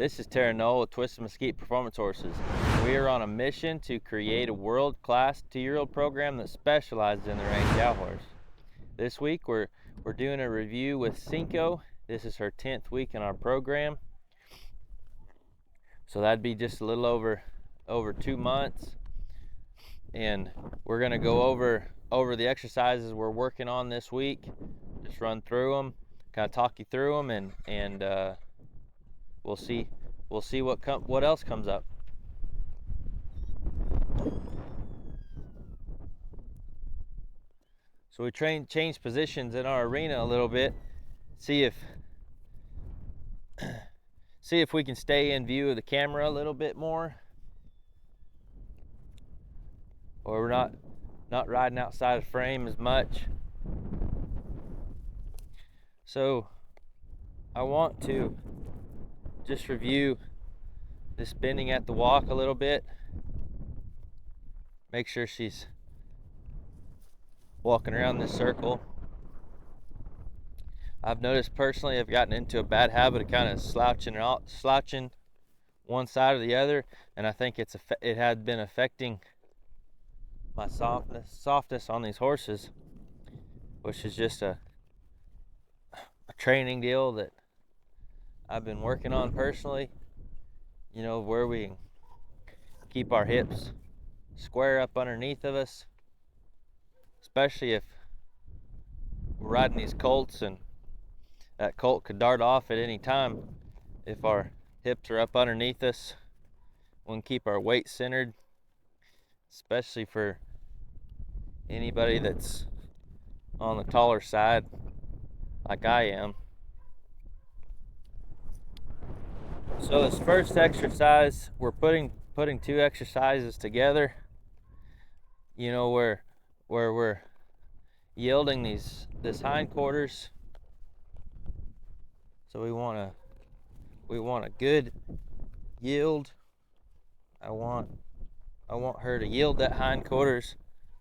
This is Tarron with Twisted Mesquite Performance Horses. We are on a mission to create a world-class 2-year-old program that specializes in the range out horse. This week we're doing a review with Cinco. This is her 10th week in our program. So that'd be just a little over 2 months. And we're gonna go over the exercises we're working on this week. Just run through them, kind of talk you through them, and we'll see what else comes up. So we change positions in our arena a little bit, see if we can stay in view of the camera a little bit more, or we're not riding outside of frame as much. So I want to just review this bending at the walk a little bit. Make sure she's walking around this circle. I've noticed personally I've gotten into a bad habit of kind of slouching one side or the other, and I think it had been affecting my softness on these horses, which is just a training deal that I've been working on personally. You know, where we keep our hips square up underneath of us, especially if we're riding these colts and that colt could dart off at any time. If our hips are up underneath us, we can keep our weight centered, especially for anybody that's on the taller side like I am. So this first exercise, we're putting 2 exercises together, you know, where we're yielding this hindquarters. So we want a good yield. I want her to yield that hindquarters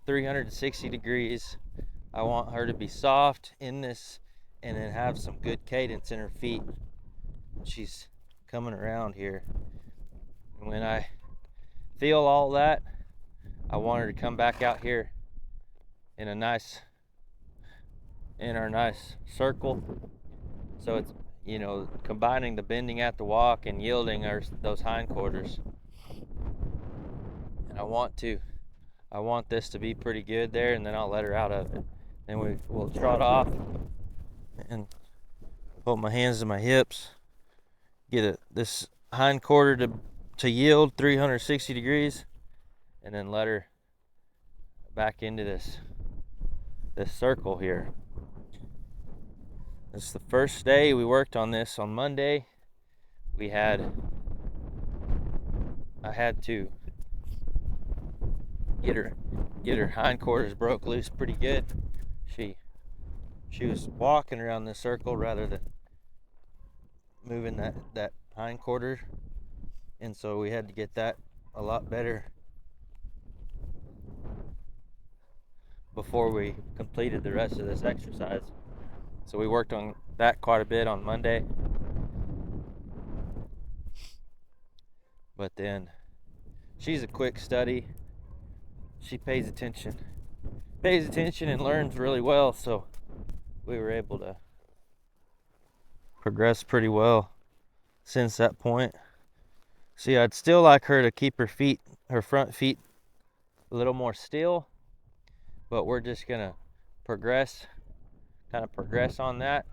360 degrees. I want her to be soft in this and then have some good cadence in her feet. She's coming around here. And when I feel all that, I want her to come back out here in our nice circle. So it's, you know, combining the bending at the walk and yielding those hindquarters. And I want this to be pretty good there, and then I'll let her out of it. Then we'll trot off and put my hands to my hips, get this hindquarter to yield 360 degrees, and then let her back into this circle here. This is the first day we worked on this. On Monday, I had to get her hindquarters broke loose pretty good. She was walking around this circle rather than moving that hindquarter, and so we had to get that a lot better before we completed the rest of this exercise. So we worked on that quite a bit on Monday. But then she's a quick study. She pays attention and learns really well, so we were able to progress pretty well since that point. See, I'd still like her to keep her front feet a little more still, but we're just gonna progress on that,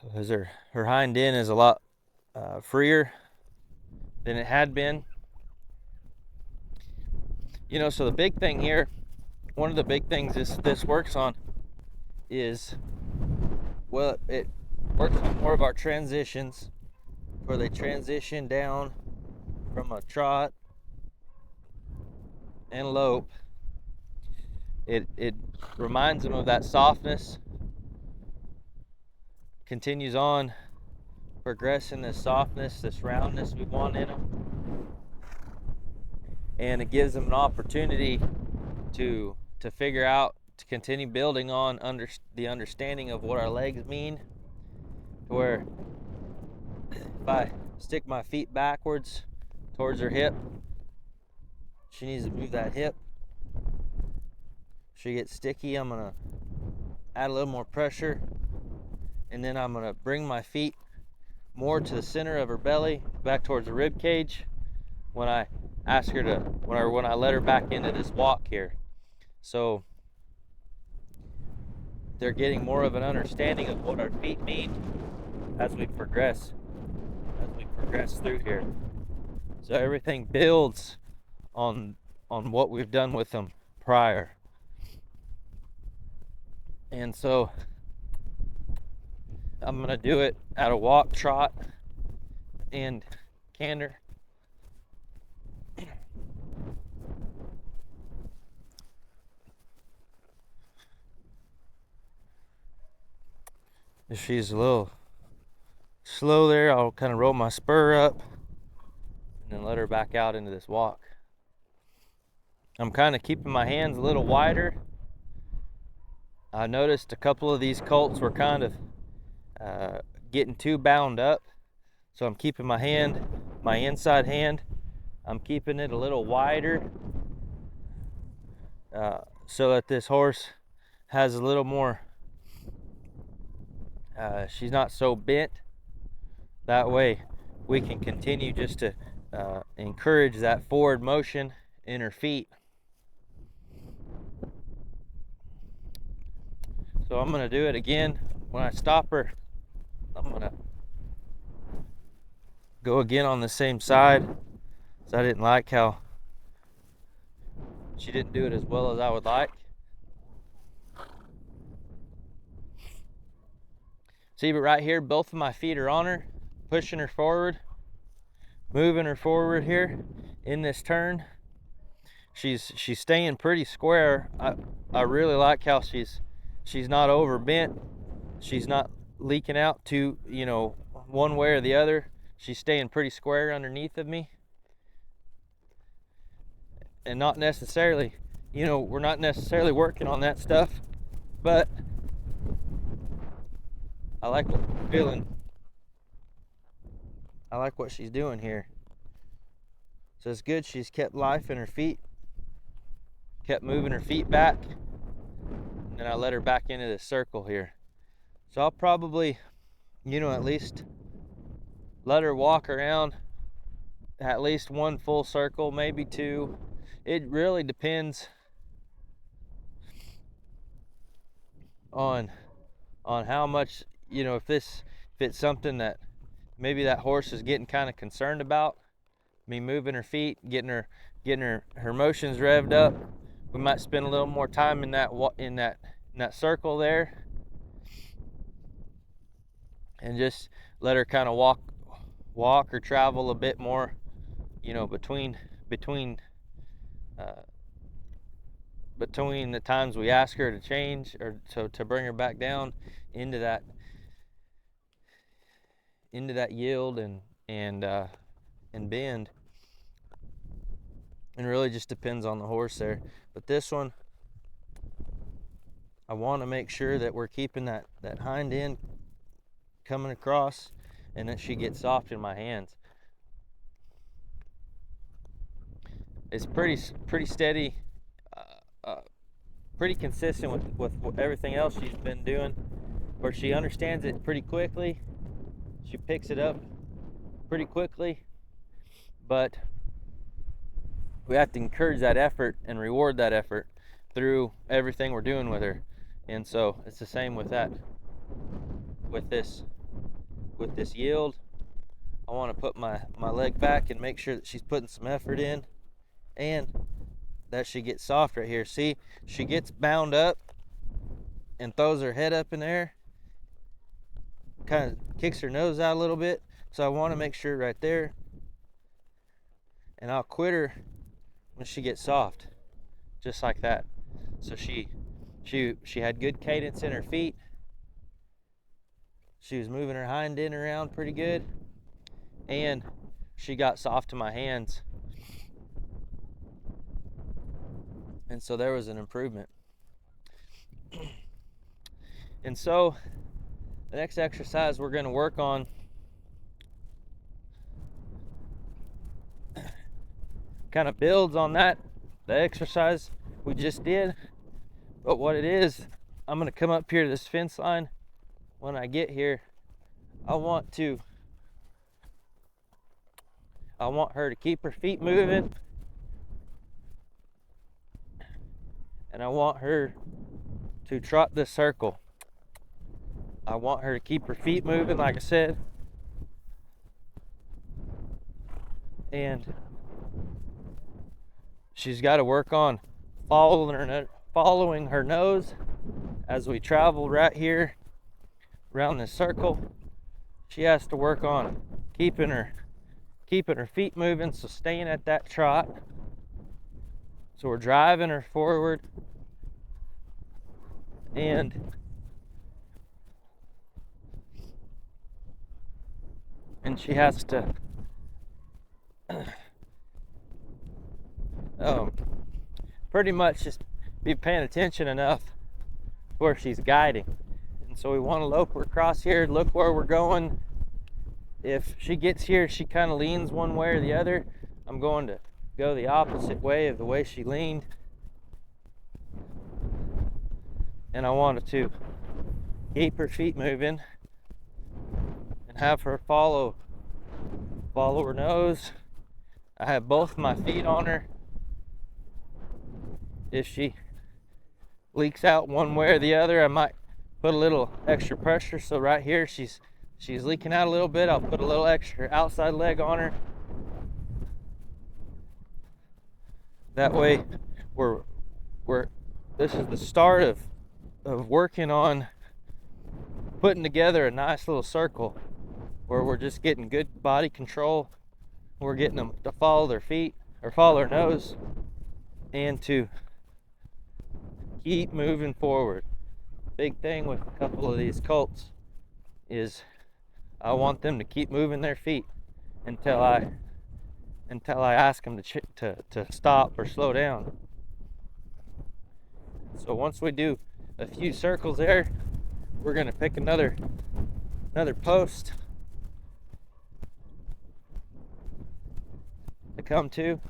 because her hind end is a lot freer than it had been. You know, so the big thing here, one of the big things this works on is, well, it works on more of our transitions, where they transition down from a trot and lope. It reminds them of that softness, continues on progressing this softness, this roundness we want in them, and it gives them an opportunity to figure out, to continue building on the understanding of what our legs mean, where if I stick my feet backwards towards her hip, she needs to move that hip. If she gets sticky, I'm gonna add a little more pressure, and then I'm gonna bring my feet more to the center of her belly, back towards the rib cage, when I ask her to, when I let her back into this walk here. So they're getting more of an understanding of what our feet mean as we progress through here. So everything builds on what we've done with them prior. And so I'm gonna do it at a walk, trot, and canter. If she's a little slow there, I'll kind of roll my spur up and then let her back out into this walk. I'm kind of keeping my hands a little wider. I noticed a couple of these colts were kind of getting too bound up, so I'm keeping my inside hand, I'm keeping it a little wider so that this horse has a little more, she's not so bent. That way we can continue just to encourage that forward motion in her feet. So I'm gonna do it again. When I stop her, I'm gonna go again on the same side. So I didn't like how she didn't do it as well as I would like. See, but right here, both of my feet are on her, pushing her forward, moving her forward here in this turn. She's staying pretty square. I really like how she's not over bent. She's not leaking out to, one way or the other. She's staying pretty square underneath of me. And not necessarily, we're not necessarily working on that stuff, but I like what I'm feeling. I like what she's doing here. So it's good she's kept life in her feet, kept moving her feet back, and then I let her back into this circle here. So I'll probably, at least let her walk around at least one full circle, maybe two. It really depends on how much, if it's something that maybe that horse is getting kind of concerned about, me moving her feet, getting her motions revved up. We might spend a little more time in that circle there, and just let her kind of walk or travel a bit more, between the times we ask her to change or to bring her back down into that yield and bend. And really just depends on the horse there. But this one, I want to make sure that we're keeping that hind end coming across and that she gets soft in my hands. It's pretty steady, pretty consistent with everything else she's been doing, where she understands it pretty quickly. She picks it up pretty quickly, but we have to encourage that effort and reward that effort through everything we're doing with her. And so it's the same with that. With this yield, I want to put my leg back and make sure that she's putting some effort in and that she gets soft right here. See, she gets bound up and throws her head up in there, kind of kicks her nose out a little bit. So I want to make sure right there, and I'll quit her when she gets soft, just like that. So she had good cadence in her feet. She was moving her hind end around pretty good, and she got soft to my hands. And so there was an improvement. And so the next exercise we're going to work on kind of builds on that, the exercise we just did. But what it is, I'm going to come up here to this fence line. When I get here, I want her to keep her feet moving, and I want her to trot this circle. I want her to keep her feet moving, like I said, and she's got to work on following her nose as we travel right here around this circle. She has to work on keeping her feet moving, so staying at that trot. So we're driving her forward, and she has to pretty much just be paying attention enough where she's guiding. And so we want to lope her across here, look where we're going. If she gets here, she kind of leans one way or the other, I'm going to go the opposite way of the way she leaned. And I wanted to keep her feet moving and have her follow her nose. I have both my feet on her. If she leaks out one way or the other, I might put a little extra pressure. So right here, she's leaking out a little bit. I'll put a little extra outside leg on her. That way, this is the start of working on putting together a nice little circle where we're just getting good body control. We're getting them to follow their feet or follow their nose, and to keep moving forward. Big thing with a couple of these colts is I want them to keep moving their feet until I ask them to stop or slow down. So once we do a few circles there, we're going to pick another post to come to.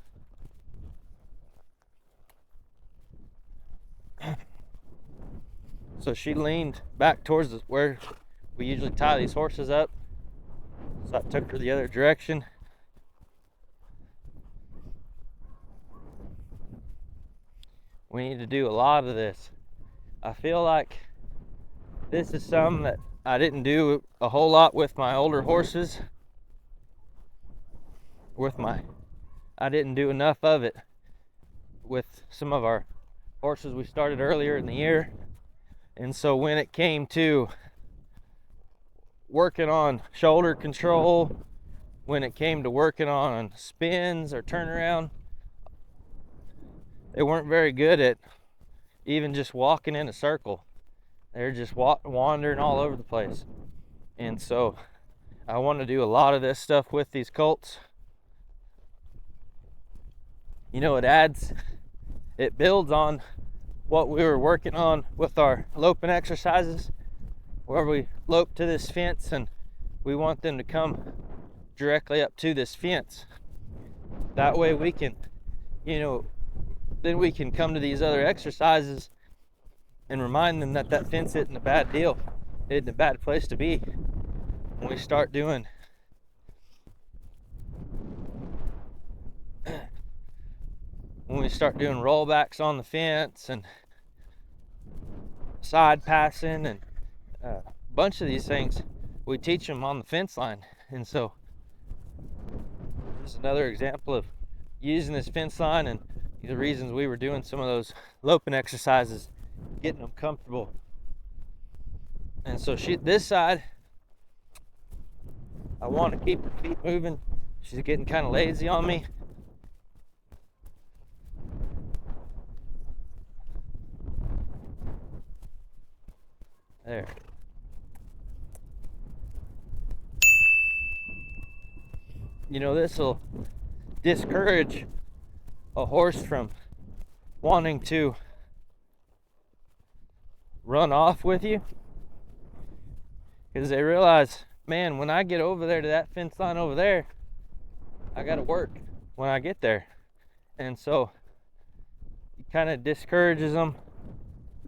So she leaned back towards where we usually tie these horses up. So I took her the other direction. We need to do a lot of this. I feel like this is something that I didn't do a whole lot with my older horses. I didn't do enough of it with some of our horses we started earlier in the year. And so when it came to working on shoulder control, when it came to working on spins or turnaround, they weren't very good at even just walking in a circle. They're just wandering all over the place. And so I want to do a lot of this stuff with these colts. You know, it builds on what we were working on with our loping exercises, where we lope to this fence and we want them to come directly up to this fence. That way we can, then we can come to these other exercises and remind them that fence isn't a bad deal, isn't a bad place to be. When we start doing rollbacks on the fence and side passing and a bunch of these things, we teach them on the fence line. And so this is another example of using this fence line and the reasons we were doing some of those loping exercises, getting them comfortable. And so this side, I want to keep her feet moving. She's getting kind of lazy on me. There. This will discourage a horse from wanting to run off with you, because they realize, man, when I get over there to that fence line over there, I gotta work when I get there. And so it kind of discourages them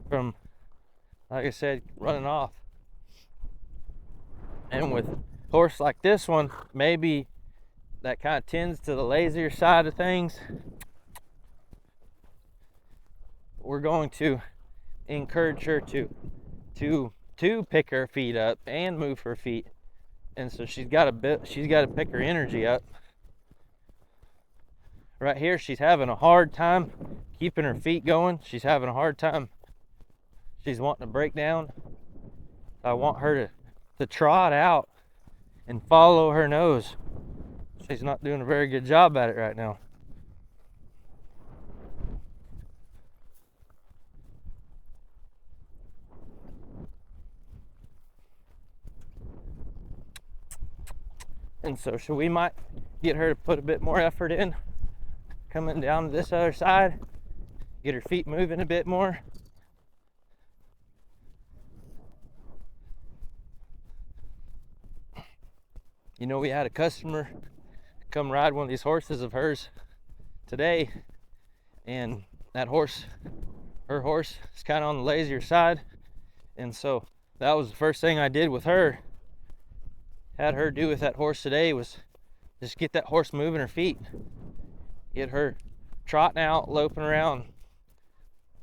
from, like I said, running off. And with a horse like this one, maybe that kind of tends to the lazier side of things, we're going to encourage her to pick her feet up and move her feet. And so she's got to pick her energy up. Right here, she's having a hard time keeping her feet going. She's having a hard time. She's wanting to break down. I want her to trot out and follow her nose. She's not doing a very good job at it right now. And so we might get her to put a bit more effort in, coming down to this other side, get her feet moving a bit more. You know, we had a customer come ride one of these horses of hers today, and that horse, her horse, is kind of on the lazier side. And so that was the first thing I did with her, had her do with that horse today, was just get that horse moving her feet, get her trotting out, loping around.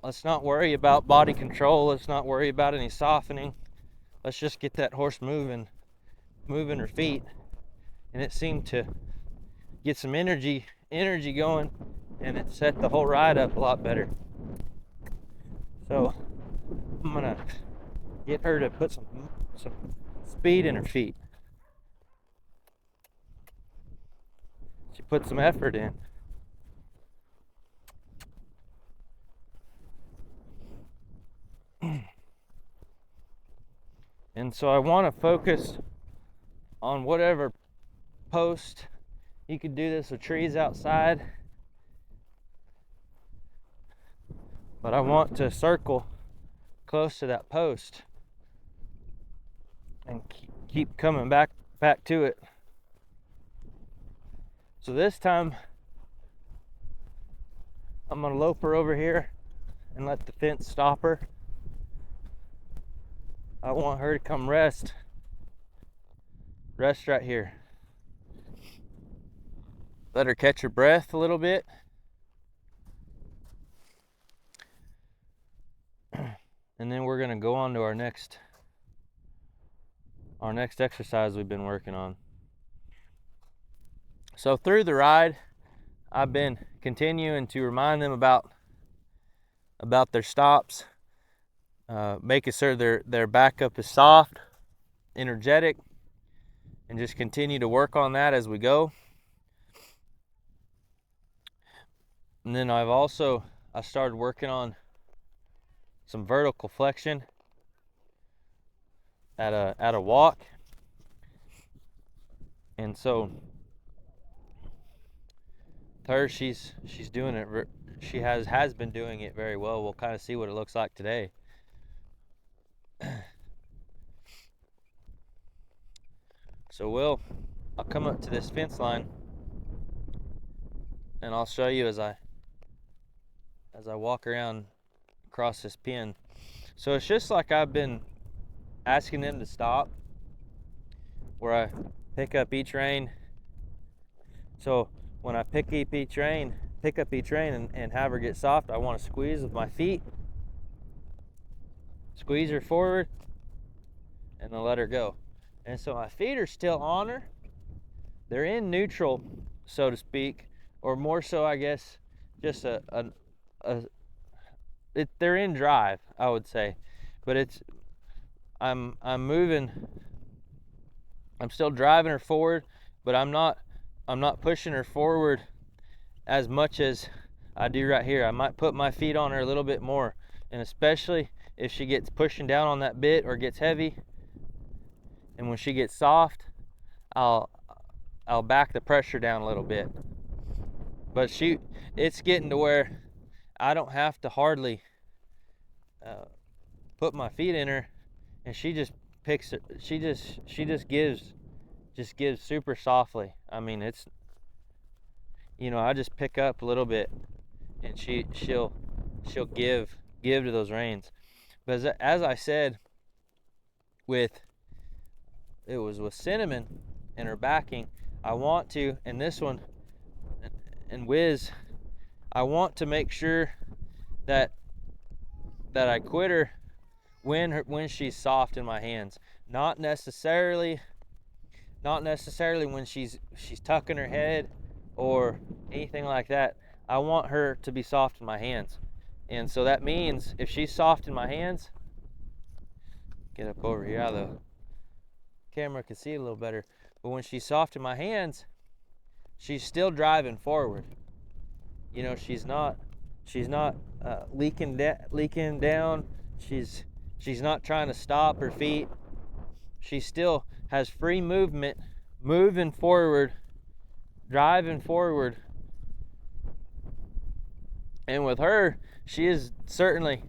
Let's not worry about body control. Let's not worry about any softening. Let's just get that horse moving her feet. And it seemed to get some energy going, and it set the whole ride up a lot better. So I'm gonna get her to put some speed in her feet. She put some effort in. And so I want to focus on whatever post. You could do this with trees outside, but I want to circle close to that post and keep coming back to it. So this time I'm gonna lope her over here and let the fence stop her. I want her to come rest right here. Let her catch her breath a little bit. And then we're gonna go on to our next exercise we've been working on. So through the ride, I've been continuing to remind them about their stops, making sure their backup is soft, energetic, and just continue to work on that as we go. And then I started working on some vertical flexion at a walk. And so her, she's doing it. She has been doing it very well. We'll kind of see what it looks like today. So I'll come up to this fence line, and I'll show you as I walk around across this pen. So it's just like I've been asking them to stop, where I pick up each rein. So when I pick up each rein and have her get soft, I want to squeeze with my feet, squeeze her forward, and then let her go. And so my feet are still on her. They're in neutral, so to speak, or more so, I guess, just they're in drive, I would say. But I'm moving. I'm still driving her forward, but I'm not pushing her forward as much as I do right here. I might put my feet on her a little bit more, and especially if she gets pushing down on that bit or gets heavy, and when she gets soft, I'll back the pressure down a little bit. But it's getting to where I don't have to hardly put my feet in her, and she just picks it. She just gives super softly. I mean, I just pick up a little bit, and she'll give to those reins. But as I said, it was with Cinnamon and her backing, I want to, and this one, and Wiz, I want to make sure that I quit her when she's soft in my hands. Not necessarily when she's tucking her head or anything like that. I want her to be soft in my hands. And so that means if she's soft in my hands, get up over here, the camera can see a little better. But when she's soft in my hands, she's still driving forward. She's not leaking down. She's not trying to stop her feet. She still has free movement, moving forward, driving forward. And with her, she certainly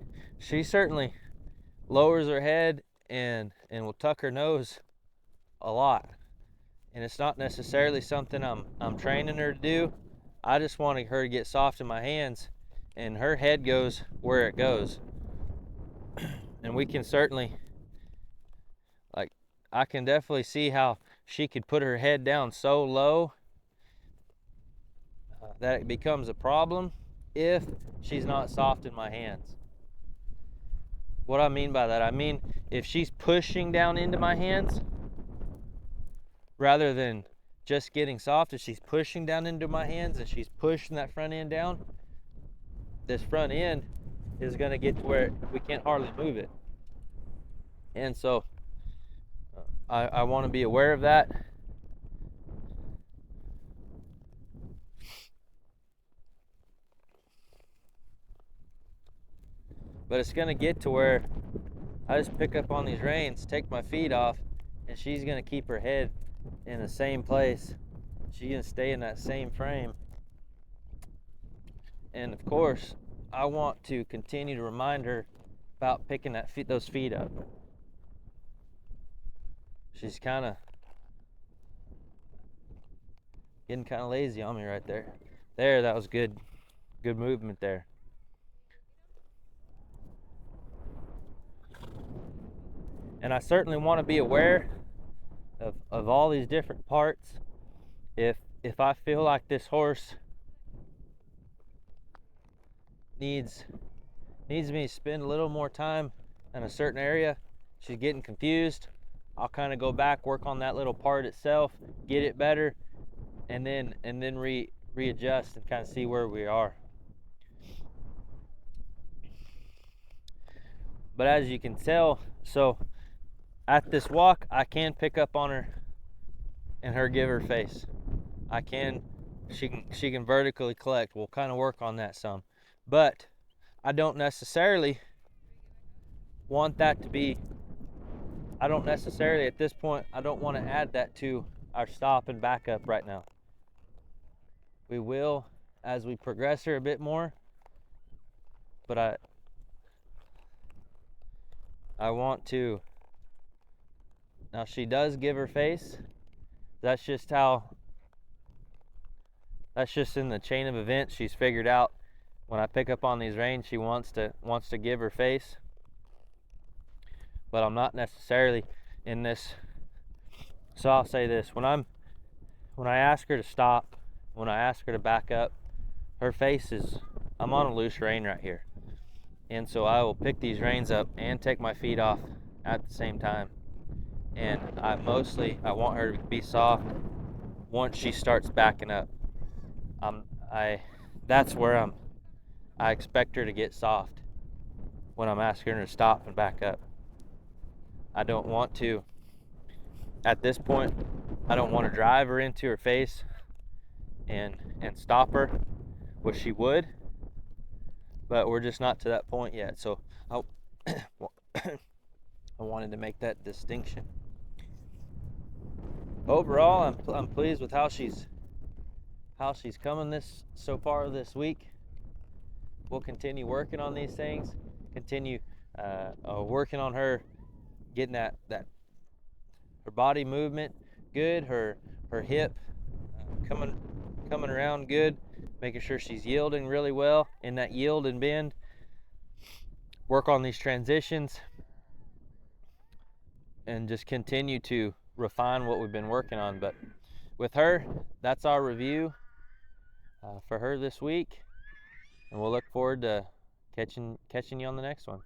lowers her head and will tuck her nose a lot. And it's not necessarily something I'm training her to do. I just want her to get soft in my hands, and her head goes where it goes. And we can certainly, I can definitely see how she could put her head down so low that it becomes a problem if she's not soft in my hands. What I mean by that, I mean if she's pushing down into my hands rather than just getting soft, if she's pushing down into my hands and she's pushing that front end down, this front end is going to get to where we can't hardly move it. And so I want to be aware of that. But it's going to get to where I just pick up on these reins, take my feet off, and she's going to keep her head in the same place. She's going to stay in that same frame. And of course, I want to continue to remind her about picking those feet up. She's getting kind of lazy on me right there. That was good movement there. And I certainly want to be aware of all these different parts. If I feel like this horse needs me to spend a little more time in a certain area, she's getting confused, I'll kind of go back, work on that little part itself, get it better, and then readjust and kind of see where we are. But as you can tell, so at this walk, I can pick up on her and her give her face. She can vertically collect. We'll kind of work on that some. But I don't necessarily want that to be, at this point, I don't want to add that to our stop and back up right now. We will as we progress her a bit more, but I want to. Now she does give her face. That's just in the chain of events. She's figured out when I pick up on these reins, she wants to give her face. But I'm not necessarily in this. So I'll say this, when I ask her to stop, when I ask her to back up, her face is, I'm on a loose rein right here. And so I will pick these reins up and take my feet off at the same time. And I want her to be soft once she starts backing up. That's where I expect her to get soft, when I'm asking her to stop and back up. I don't want to, at this point, I don't want to drive her into her face and stop her, which she would, but we're just not to that point yet. So I wanted to make that distinction. Overall, I'm pleased with how she's coming so far this week. We'll continue working on these things, continue working on her getting that her body movement good, her hip coming coming around good, making sure she's yielding really well in that yield and bend. Work on these transitions and just continue to refine what we've been working on. But with her, that's our review for her this week, and we'll look forward to catching you on the next one.